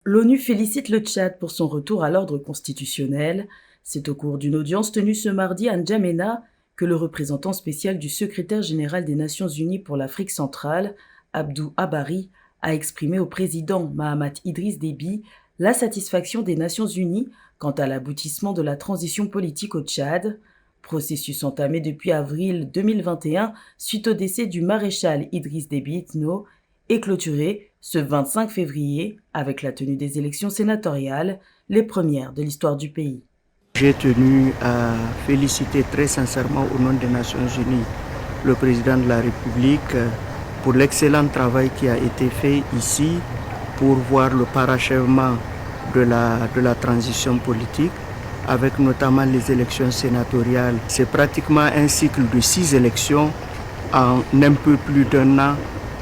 L'ONU félicite le Tchad pour son retour à l'ordre constitutionnel. C'est au cours d'une audience tenue ce mardi à N'Djamena que le représentant spécial du secrétaire général des Nations Unies pour l'Afrique centrale, Abdou Abari, a exprimé au président Mahamat Idriss Déby la satisfaction des Nations Unies quant à l'aboutissement de la transition politique au Tchad, processus entamé depuis avril 2021 suite au décès du maréchal Idriss Déby Itno et clôturé ce 25 février avec la tenue des élections sénatoriales, les premières de l'histoire du pays. J'ai tenu à féliciter très sincèrement au nom des Nations Unies le président de la République pour l'excellent travail qui a été fait ici pour voir le parachèvement de la transition politique avec notamment les élections sénatoriales. C'est pratiquement un cycle de 6 élections en un peu plus d'un an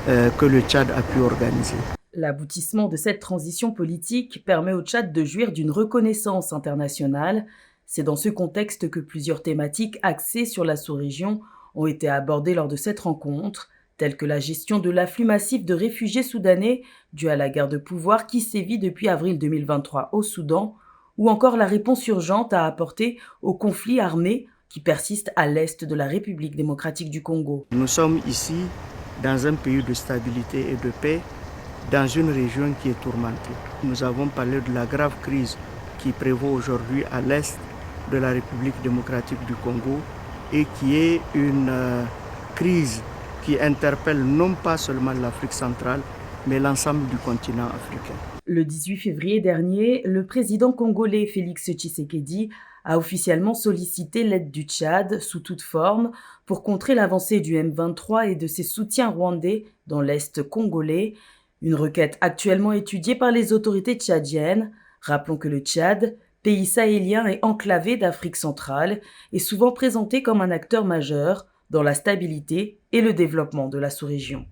que le Tchad a pu organiser. L'aboutissement de cette transition politique permet au Tchad de jouir d'une reconnaissance internationale. C'est dans ce contexte que plusieurs thématiques axées sur la sous-région ont été abordées lors de cette rencontre, telles que la gestion de l'afflux massif de réfugiés soudanais dû à la guerre de pouvoir qui sévit depuis avril 2023 au Soudan, ou encore la réponse urgente à apporter au conflit armé qui persiste à l'est de la République démocratique du Congo. Nous sommes ici dans un pays de stabilité et de paix, dans une région qui est tourmentée. Nous avons parlé de la grave crise qui prévaut aujourd'hui à l'est de la République démocratique du Congo et qui est une crise qui interpelle non pas seulement l'Afrique centrale, mais l'ensemble du continent africain. Le 18 février dernier, le président congolais Félix Tshisekedi a officiellement sollicité l'aide du Tchad sous toute forme pour contrer l'avancée du M23 et de ses soutiens rwandais dans l'Est congolais, une requête actuellement étudiée par les autorités tchadiennes. Rappelons que le Tchad, pays sahélien et enclavé d'Afrique centrale, est souvent présenté comme un acteur majeur dans la stabilité et le développement de la sous-région.